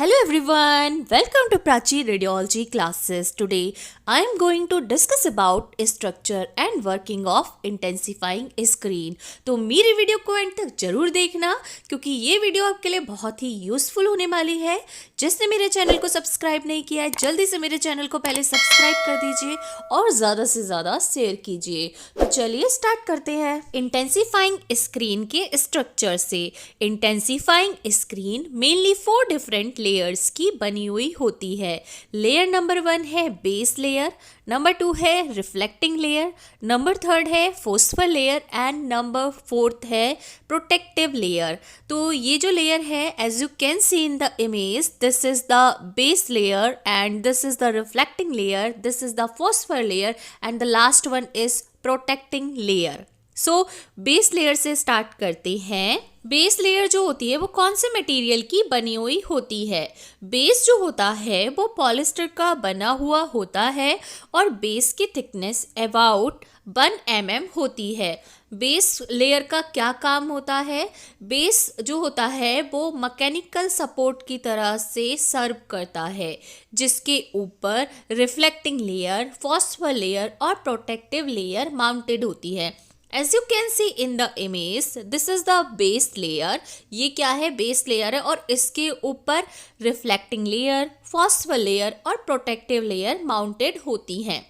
Hello everyone, welcome to Prachi Radiology classes. Today I am going to discuss about structure and working of intensifying screen. तो मेरी video को and तक जरूर देखना क्योंकि ये वीडियो आपके लिए बहुत ही यूजफुल होने वाली है। जिसने मेरे चैनल को सब्सक्राइब नहीं किया है जल्दी से मेरे चैनल को पहले सब्सक्राइब कर दीजिए और ज़्यादा से ज़्यादा शेयर कीजिए। तो चलिए स्टार्ट करते हैं। इंटेंसिफाइंग स्क्रीन के स्ट्रक्चर से। Intensifying screen mainly 4 different layers की बनी हुई होती है। लेयर नंबर 1 है बेस लेयर, नंबर 2 है रिफ्लेक्टिंग लेयर, नंबर 3 है फोस्फर लेयर एंड नंबर 4 है प्रोटेक्टिव लेयर। तो ये जो लेयर है as you can see in the image, this is the base layer and this is the reflecting layer, this is the phosphor layer and the last one is protecting layer. So base layer से start करते हैं। Base layer जो होती है वो कौन से material की बनी हुई होती है? बेस जो होता है वो पॉलिस्टर का बना हुआ होता है और बेस की थिकनेस अबाउट 1 mm होती है। बेस लेयर का क्या काम होता है? बेस जो होता है वो मैकेनिकल सपोर्ट की तरह से सर्व करता है, जिसके ऊपर रिफ्लेक्टिंग लेयर, फॉस्फर लेयर और प्रोटेक्टिव लेयर माउंटेड होती है। As you can see in the image, this is the base layer। ये क्या है? बेस लेयर है और इसके ऊपर रिफ्लेक्टिंग लेयर, फॉस्फर लेयर और प्रोटेक्टिव लेयर माउंटेड होती हैं।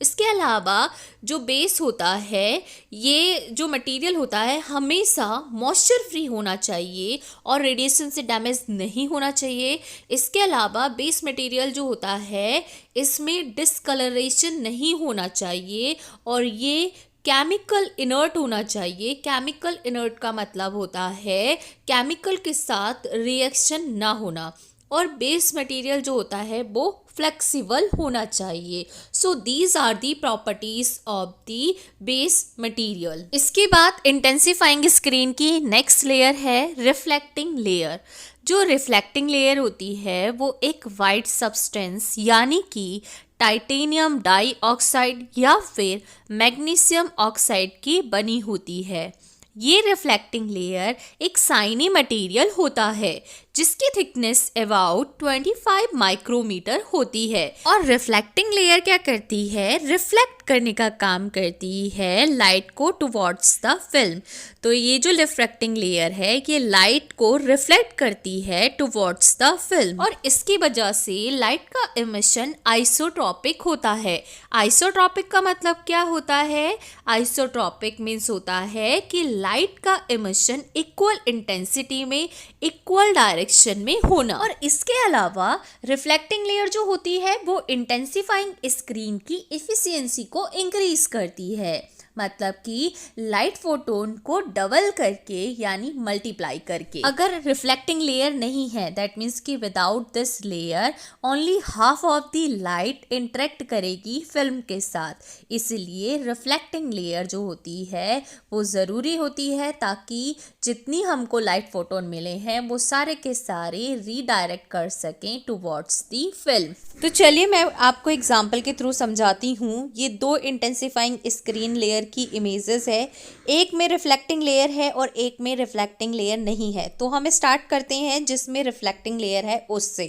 इसके अलावा जो बेस होता है, ये जो मटेरियल होता है हमेशा मॉइस्चर फ्री होना चाहिए और रेडिएशन से डैमेज नहीं होना चाहिए। इसके अलावा बेस मटेरियल जो होता है इसमें डिस्कलरेशन नहीं होना चाहिए और ये केमिकल इनर्ट होना चाहिए। केमिकल इनर्ट का मतलब होता है केमिकल के साथ रिएक्शन ना होना, और बेस मटेरियल जो होता है वो फ्लेक्सिबल होना चाहिए। So these are the properties of the base material. इसके बाद इंटेंसिफाइंग स्क्रीन की नेक्स्ट लेयर है रिफ्लेक्टिंग लेयर। जो रिफ्लेक्टिंग लेयर होती है वो एक वाइट सब्सटेंस यानी कि टाइटेनियम डाइऑक्साइड या फिर मैग्नीशियम ऑक्साइड की बनी होती है। ये रिफ्लेक्टिंग लेयर एक शाइनी मटेरियल होता है जिसकी थिकनेस अबाउट 25 माइक्रोमीटर होती है। और रिफ्लेक्टिंग लेयर क्या करती है? रिफ्लेक्ट करने का काम करती है लाइट को टुवर्ड्स द फिल्म। तो ये जो रिफ्लेक्टिंग लेयर है ये लाइट को रिफ्लेक्ट करती है टुवर्ड्स द फिल्म और इसकी वजह से लाइट का इमिशन आइसोट्रॉपिक होता है। आइसोट्रॉपिक का मतलब क्या होता है? आइसोट्रॉपिक मीन्स होता है कि लाइट का इमिशन इक्वल इंटेंसिटी में, इक्वल डायरेक्शन में होना। और इसके अलावा रिफ्लेक्टिंग लेयर जो होती है वो इंटेंसिफाइंग स्क्रीन की एफिशिएंसी को इंक्रीज करती है, मतलब कि लाइट फोटोन को डबल करके यानी मल्टीप्लाई करके। अगर रिफ्लेक्टिंग लेयर नहीं है दैट मीन्स कि without this layer only half of the light interact करेगी फिल्म के साथ। इसलिए रिफ्लेक्टिंग लेयर जो होती है वो ज़रूरी होती है ताकि जितनी हमको लाइट फोटोन मिले हैं वो सारे के सारे रीडायरेक्ट कर सकें टुवर्ड्स दी फिल्म। तो चलिए मैं आपको एग्जाम्पल के थ्रू समझाती हूँ। ये 2 इंटेंसिफाइंग स्क्रीन लेयर की इमेजेस है, एक में रिफ्लेक्टिंग लेयर है और एक में रिफ्लेक्टिंग लेयर नहीं है। तो हम स्टार्ट करते हैं जिसमें रिफ्लेक्टिंग लेयर है उससे।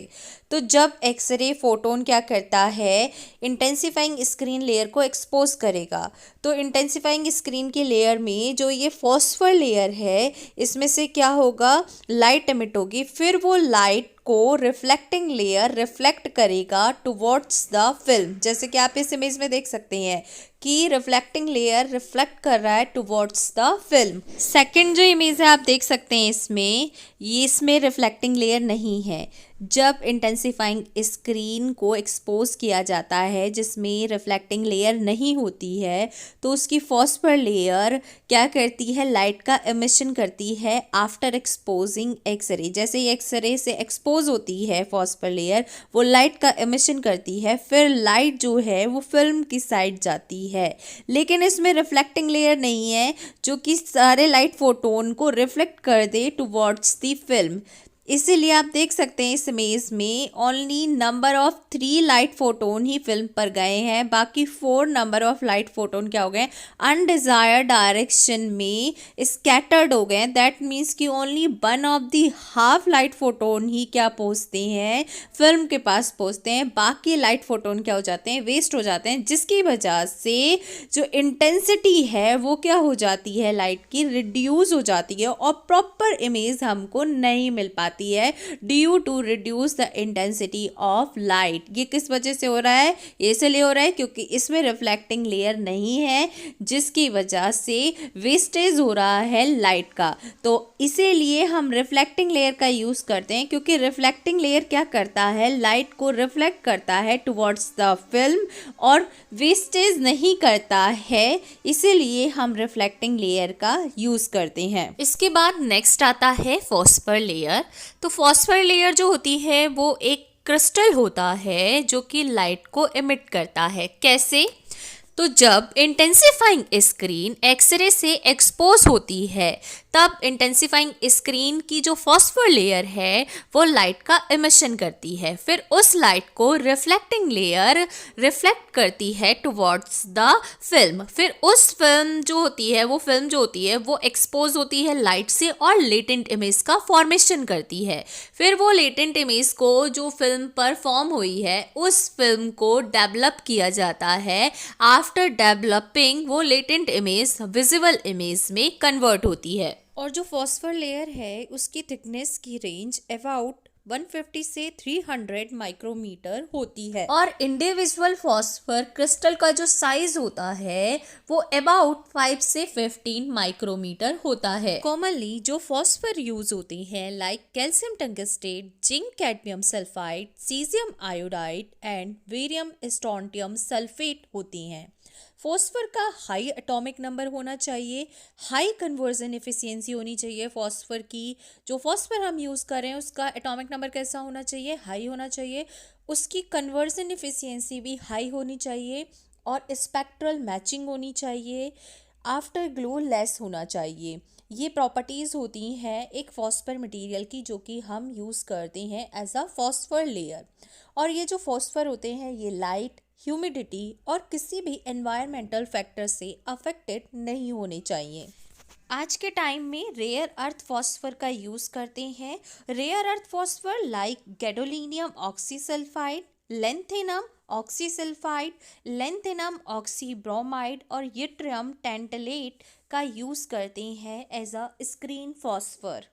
तो जब एक्सरे फोटोन क्या करता है, इंटेंसिफाइंग स्क्रीन लेयर को एक्सपोज करेगा। तो इंटेंसिफाइंग स्क्रीन की लेयर में जो ये फॉस्फर लेयर है इसमें से क्या होगा, लाइट एमिट होगी, फिर वो लाइट को रिफ्लेक्टिंग लेयर रिफ्लेक्ट करेगा टुवर्ड्स द फिल्म। जैसे कि आप इस इमेज में देख सकते हैं कि रिफ्लेक्टिंग लेयर रिफ्लेक्ट कर रहा है टुवर्ड्स द फिल्म। सेकंड जो इमेज है आप देख सकते हैं इसमें रिफ्लेक्टिंग लेयर नहीं है। जब इंटेंसिफाइंग स्क्रीन को एक्सपोज किया जाता है जिसमें रिफ्लेक्टिंग लेयर नहीं होती है तो उसकी फॉस्फर लेयर क्या करती है, लाइट का एमिशन करती है आफ्टर एक्सपोजिंग एक्सरे। जैसे ही एक्सरे से एक्सपोज होती है फॉस्फर लेयर वो लाइट का एमिशन करती है, फिर लाइट जो है वो फिल्म की साइड जाती है। लेकिन इसमें रिफ्लेक्टिंग लेयर नहीं है जो कि सारे लाइट फोटोन को रिफ्लेक्ट कर दे टुवर्ड्स दी फिल्म। इसीलिए आप देख सकते हैं इस इमेज में only number of 3 light photon he film पर गए हैं, बाकी 4 नंबर ऑफ लाइट फोटोन क्या हो गए, अनडिजायर्ड डायरेक्शन में स्कैटर्ड हो गए। दैट मीन्स कि only 1 of the half light photon ही क्या पहुंचते हैं, फिल्म के पास पहुंचते हैं, बाकी लाइट फोटोन क्या हो जाते हैं, वेस्ट हो जाते हैं, जिसकी वजह से जो इंटेंसिटी है वो क्या हो जाती है, लाइट की रिड्यूस हो जाती है और प्रॉपर इमेज हमको नहीं मिल पाती है due to reduce the intensity of light. ये किस वजह से हो रहा है, ये इसलिए हो रहा है क्योंकि इसमें रिफ्लेक्टिंग लेयर नहीं है, जिसकी वजह से वेस्टेज हो रहा है लाइट का। तो इसीलिए हम रिफ्लेक्टिंग लेयर का यूज करते हैं, क्योंकि रिफ्लेक्टिंग लेयर क्या करता है, लाइट को रिफ्लेक्ट करता है टुवर्ड्स द फिल्म और वेस्टेज नहीं करता है, इसीलिए हम रिफ्लेक्टिंग लेयर का यूज करते हैं। इसके बाद नेक्स्ट आता है फॉस्फर लेयर। तो फॉस्फर लेयर जो होती है वो एक क्रिस्टल होता है जो कि लाइट को इमिट करता है। कैसे? तो जब इंटेंसिफाइंग स्क्रीन एक्सरे से एक्सपोज होती है तब इंटेंसिफाइंग स्क्रीन की जो फॉस्फर लेयर है वो लाइट का इमिशन करती है, फिर उस लाइट को रिफ्लेक्टिंग लेयर रिफ्लेक्ट करती है टुवर्ड्स द फिल्म। फिर उस फिल्म जो होती है वो एक्सपोज होती है लाइट से और लेटेंट इमेज का फॉर्मेशन करती है। फिर वो लेटेंट इमेज को जो फिल्म पर फॉर्म हुई है उस फिल्म को डेवलप किया जाता है। आफ्टर डेवलपिंग वो लेटेंट इमेज विजिबल इमेज में कन्वर्ट होती है। और जो फॉस्फर लेयर है उसकी थिकनेस की रेंज अबाउट 150 से 300 माइक्रोमीटर होती है और इंडिविजुअल फॉस्फर क्रिस्टल का जो साइज होता है वो अबाउट 5 से 15 माइक्रोमीटर होता है। कॉमनली जो फॉस्फर यूज होते हैं like calcium tungstate, zinc cadmium sulphide, caesium iodide and barium strontium sulphate होती हैं। फॉस्फर का हाई एटॉमिक नंबर होना चाहिए, हाई कन्वर्जन एफिशिएंसी होनी चाहिए फॉस्फर की। जो फॉस्फर हम यूज़ कर रहे हैं उसका एटॉमिक नंबर कैसा होना चाहिए, हाई होना चाहिए, उसकी कन्वर्जन एफिशिएंसी भी हाई होनी चाहिए और स्पेक्ट्रल मैचिंग होनी चाहिए, आफ्टर ग्लो लेस होना चाहिए। ये प्रॉपर्टीज़ होती हैं एक फॉस्फर मटेरियल की जो कि हम यूज़ करते हैं एज अ फॉस्फर लेयर। और ये जो फॉस्फर होते हैं ये लाइट, ह्यूमिडिटी और किसी भी एनवायरमेंटल फैक्टर से अफेक्टेड नहीं होने चाहिए। आज के टाइम में रेयर अर्थ फॉस्फर का यूज़ करते हैं। Rare earth phosphor like gadolinium oxysulphide, lanthanum oxysulphide, lanthanum oxybromide और यट्रियम टेंटलेट का यूज़ करते हैं एज अ स्क्रीन फॉस्फर।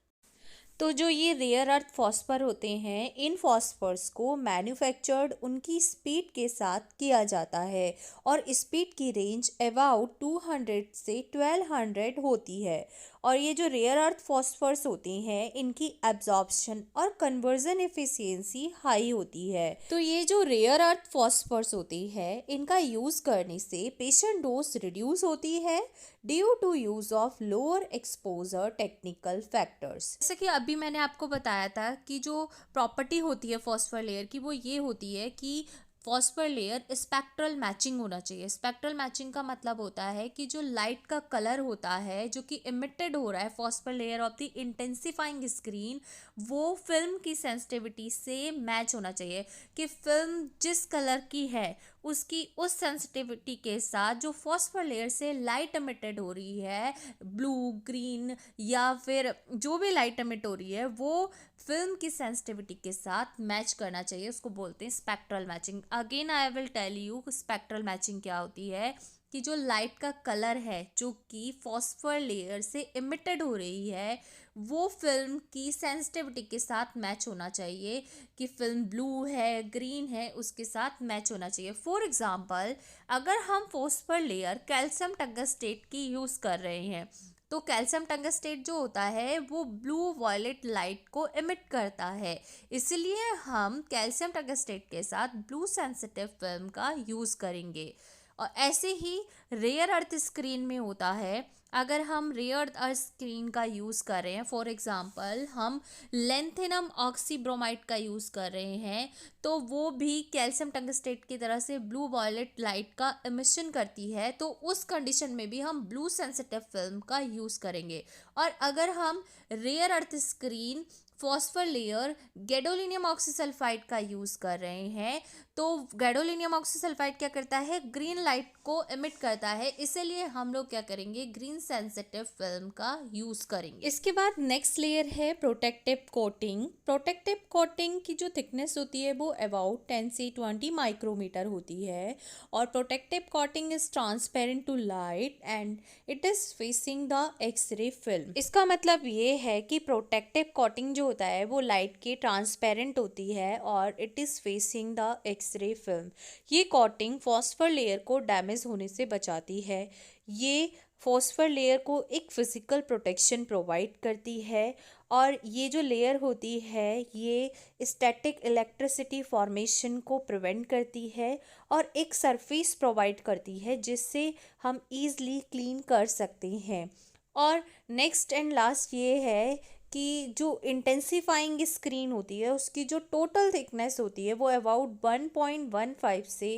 तो जो ये रेयर अर्थ फॉस्फर होते हैं इन फॉस्फर्स को मैन्युफैक्चर्ड उनकी स्पीड के साथ किया जाता है और स्पीड की रेंज अबाउट 200 से 1200 होती है। और ये जो रेयर अर्थ फॉस्फर्स होते हैं इनकी एब्जॉर्प्शन और कन्वर्जन एफिशिएंसी हाई होती है। तो ये जो रेयर अर्थ फॉस्फर्स होती है इनका यूज़ करने से पेशेंट डोज रिड्यूस होती है due to use of lower exposure technical factors. जैसे कि अभी मैंने आपको बताया था कि जो प्रॉपर्टी होती है फॉस्फर लेयर की वो ये होती है कि फॉस्फर लेयर स्पेक्ट्रल मैचिंग होना चाहिए। स्पेक्ट्रल मैचिंग का मतलब होता है कि जो लाइट का कलर होता है जो कि इमिटेड हो रहा है phosphor layer of the intensifying screen वो फिल्म की सेंसिटिविटी से मैच होना चाहिए, कि फिल्म जिस कलर की है उसकी उस सेंसिटिविटी के साथ जो फॉस्फर लेयर से लाइट इमिटेड हो रही है, ब्लू, ग्रीन या फिर जो भी लाइट इमिट हो रही है वो फिल्म की सेंसिटिविटी के साथ मैच करना चाहिए। उसको बोलते हैं spectral matching. Again I will tell you spectral matching क्या होती है, कि जो लाइट का कलर है जो कि फॉस्फर लेयर से इमिटेड हो रही है वो फिल्म की सेंसिटिविटी के साथ मैच होना चाहिए, कि फिल्म ब्लू है, ग्रीन है, उसके साथ मैच होना चाहिए। फॉर एग्जांपल अगर हम फॉस्फर लेयर कैल्शियम टंगस्टेट की यूज़ कर रहे हैं तो कैल्शियम टंगस्टेट जो होता है वो ब्लू वॉयलेट लाइट को इमिट करता है, इसलिए हम कैल्शियम टंगस्टेट के साथ ब्लू सेंसिटिव फिल्म का यूज़ करेंगे। और ऐसे ही रेयर अर्थ स्क्रीन में होता है, अगर हम रेयर अर्थ स्क्रीन का यूज़ कर रहे हैं, फॉर एग्जांपल हम लेंथेनम ऑक्सीब्रोमाइड का यूज़ कर रहे हैं तो वो भी कैल्शियम टंगस्टेट की तरह से ब्लू वॉयलेट लाइट का एमिशन करती है, तो उस कंडीशन में भी हम ब्लू सेंसिटिव फिल्म का यूज़ करेंगे। और अगर हम rare earth screen phosphor layer gadolinium oxysulphide का यूज़ कर रहे हैं। तो गैडोलिनियम ऑक्सीसल्फाइड क्या करता है, ग्रीन लाइट को एमिट करता है, इसीलिए हम लोग क्या करेंगे, ग्रीन सेंसिटिव फिल्म का यूज़ करेंगे। इसके बाद नेक्स्ट लेयर है प्रोटेक्टिव कोटिंग। प्रोटेक्टिव कोटिंग की जो थिकनेस होती है वो अबाउट 10 से 20 माइक्रोमीटर होती है और protective coating is transparent to light and it is facing the X ray film. इसका मतलब ये है कि प्रोटेक्टिव कोटिंग जो होता है वो लाइट के ट्रांसपेरेंट होती है और it is facing the X ray film. ये कोटिंग फॉस्फर लेयर को डैमेज होने से बचाती है। ये फॉस्फर लेयर को एक फिज़िकल प्रोटेक्शन प्रोवाइड करती है और ये जो लेयर होती है ये स्टैटिक इलेक्ट्रिसिटी फॉर्मेशन को प्रिवेंट करती है और एक सरफेस प्रोवाइड करती है जिससे हम ईज़िली क्लीन कर सकते हैं। और नेक्स्ट एंड लास्ट ये है कि जो इंटेंसिफाइंग स्क्रीन होती है उसकी जो टोटल थिकनेस होती है वो अबाउट 1.15 से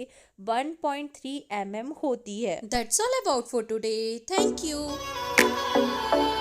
1.3 mm होती है। That's all about for today, thank you.